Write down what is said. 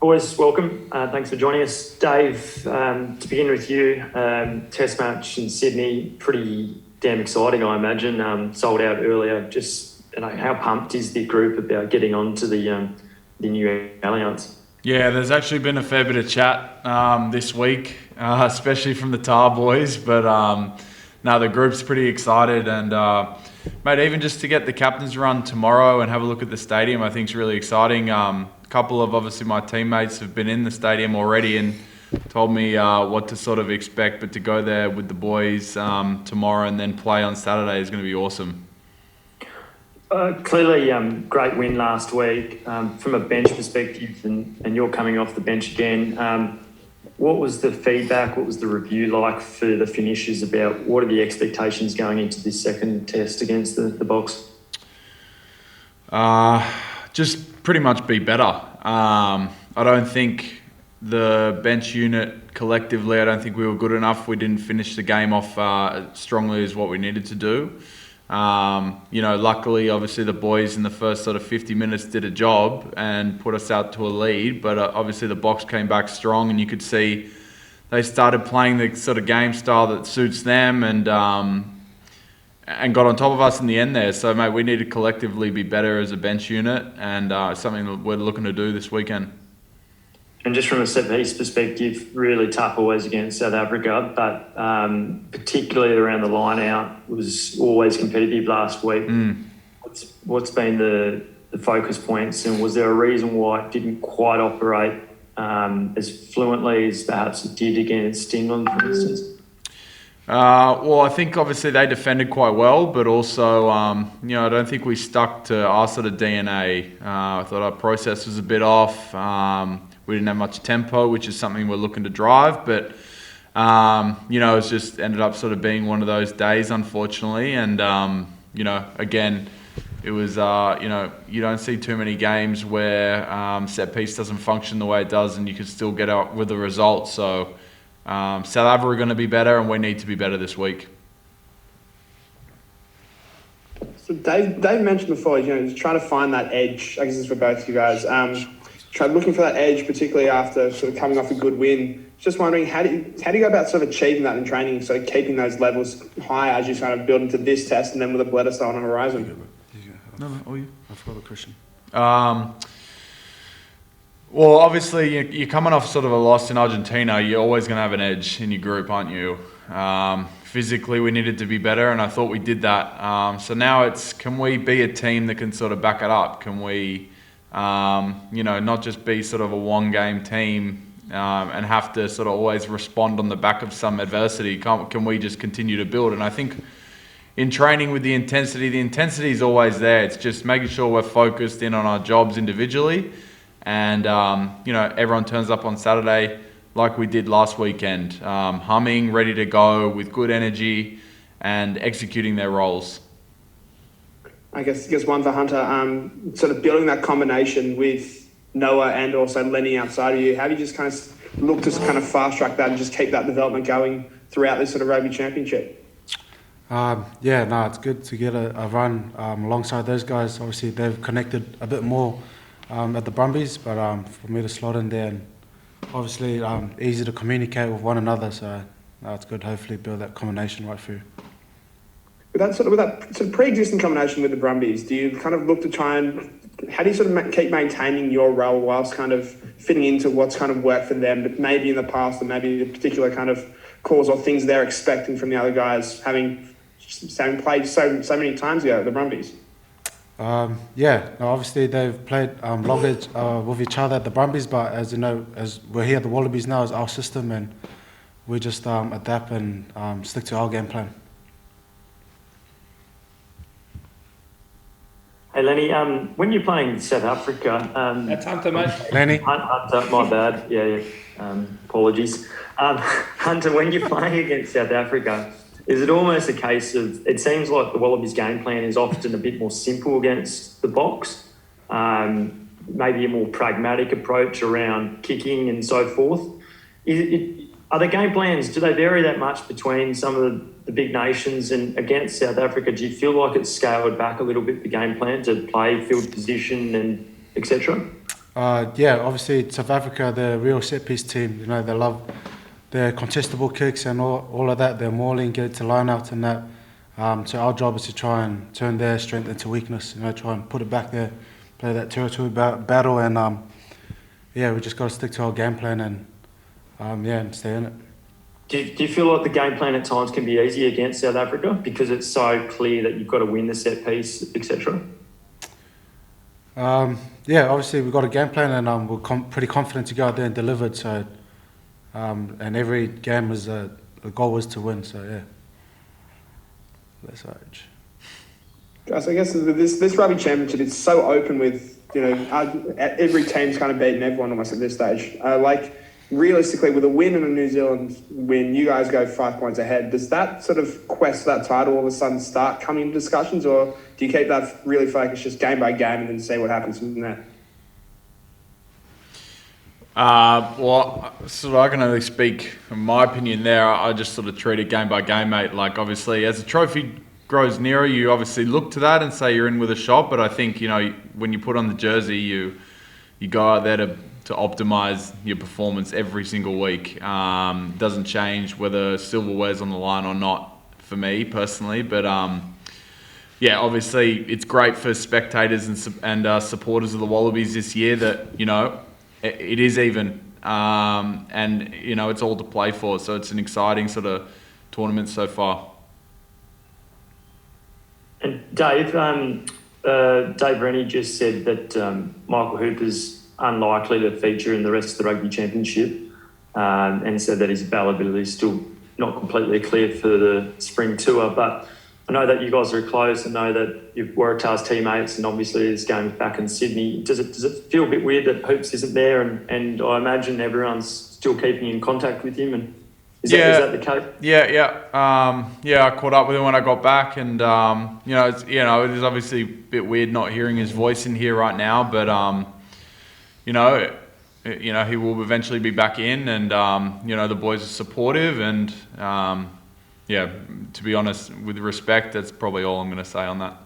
Boys, welcome. Thanks for joining us. Dave, to begin with you, test match in Sydney, pretty damn exciting, I imagine. Sold out earlier. Just, how pumped is the group about getting on to the new Allianz? Yeah, there's actually been a fair bit of chat this week, especially from the Tar boys. But no, the group's pretty excited. And, mate, even just to get the captain's run tomorrow and have a look at the stadium, I think is really exciting. A couple of, obviously, my teammates have been in the stadium already and told me what to sort of expect. But to go there with the boys tomorrow and then play on Saturday is going to be awesome. Clearly, great win last week. From a bench perspective, and you're coming off the bench again, what was the feedback? What was the review like for the finishers about what are the expectations going into this second test against the Box? Just pretty much be better. I don't think the bench unit collectively, I don't think we were good enough. We didn't finish the game off strongly as what we needed to do. Luckily, obviously, the boys in the first sort of 50 minutes did a job and put us out to a lead. But obviously, the Box came back strong, and you could see they started playing the sort of game style that suits them, and got on top of us in the end there. So, mate, we need to collectively be better as a bench unit, and something that we're looking to do this weekend. And just from a set-piece perspective, really tough always against South Africa, but particularly around the line-out was always competitive last week. What's been the focus points, and was there a reason why it didn't quite operate as fluently as perhaps it did against England, for instance? Well, I think obviously they defended quite well, but also, I don't think we stuck to our sort of DNA. I thought our process was a bit off. We didn't have much tempo, which is something we're looking to drive. But, it's just ended up sort of being one of those days, unfortunately. And, again, it was, you don't see too many games where set piece doesn't function the way it does and you can still get out with the result. So South Africa are going to be better and we need to be better this week. So Dave mentioned before, just trying to find that edge. I guess it's for both of you guys. Looking for that edge, particularly after sort of coming off a good win. Just wondering, how do you go about sort of achieving that in training, so keeping those levels high as you kind of build into this test and then with a better style on the horizon? I forgot the question. Well, obviously, you're coming off sort of a loss in Argentina. You're always going to have an edge in your group, aren't you? Physically, we needed to be better, and I thought we did that. So now it's, can we be a team that can sort of back it up? Can we, not just be sort of a one-game team and have to sort of always respond on the back of some adversity? Can we just continue to build? And I think in training with the intensity is always there. It's just making sure we're focused in on our jobs individually. And, everyone turns up on Saturday like we did last weekend, humming, ready to go with good energy and executing their roles. I guess one for Hunter, sort of building that combination with Noah and also Lenny outside of you. How do you just kind of look to kind of fast track that and just keep that development going throughout this sort of rugby championship? It's good to get a run alongside those guys. Obviously, they've connected a bit more at the Brumbies, but for me to slot in there, and obviously easy to communicate with one another. So it's good. Hopefully, build that combination right through. With that sort of pre-existing combination with the Brumbies, do you kind of look to try and, how do you sort of keep maintaining your role whilst kind of fitting into what's kind of worked for them, but maybe in the past, and maybe a particular kind of calls or things they're expecting from the other guys, having played so many times ago at the Brumbies? Obviously they've played longer with each other at the Brumbies, but as you know, as we're here at the Wallabies now, is our system, and we just adapt and stick to our game plan. Hey, Lenny, when you're playing South Africa... That's Hunter, mate. Lenny? Hunter, my bad. Yeah. Apologies. Hunter, when you're playing against South Africa, is it almost a case of... It seems like the Wallabies game plan is often a bit more simple against the Box, maybe a more pragmatic approach around kicking and so forth. Are the game plans, do they vary that much between some of the big nations, and against South Africa, do you feel like it's scaled back a little bit, the game plan, to play field position and etc.? Yeah, obviously South Africa, they're a real set piece team. You know, they love their contestable kicks and all of that. They're mauling, get it to line out and that. So our job is to try and turn their strength into weakness. You know, try and put it back there, play that territory battle, and yeah, we just got to stick to our game plan and yeah, and stay in it. Do you feel like the game plan at times can be easy against South Africa because it's so clear that you've got to win the set piece, etc.? Yeah, obviously we've got a game plan and we're pretty confident to go out there and deliver it. So, and every game was the goal was to win. So yeah, that's right. Guys, I guess this rugby championship is so open with, you know, every team's kind of beaten everyone almost at this stage. Like, realistically, with a win and a New Zealand win, you guys go 5 points ahead. Does that sort of quest for that title all of a sudden start coming into discussions, or do you keep that really focused just game by game and then see what happens from there? Well, sort of I can only speak from my opinion there. I just sort of treat it game by game, mate. Like, obviously, as a trophy grows nearer, you obviously look to that and say you're in with a shot. But I think, you know, when you put on the jersey, you go out there to optimize your performance every single week. Doesn't change whether silverware's on the line or not for me personally. But yeah, obviously it's great for spectators and supporters of the Wallabies this year that, you know, it is even, and you know, it's all to play for. So it's an exciting sort of tournament so far. And Dave, Dave Rennie just said that Michael Hooper's unlikely to feature in the rest of the Rugby Championship, and said that his availability is still not completely clear for the spring tour. But I know that you guys are close. I know that you've worked as teammates, and obviously this game's back in Sydney. Does it feel a bit weird that Hoops isn't there? And I imagine everyone's still keeping in contact with him. And is that the case? Yeah. I caught up with him when I got back, and it is obviously a bit weird not hearing his voice in here right now, but he will eventually be back in, and the boys are supportive, and to be honest, with respect, that's probably all I'm going to say on that.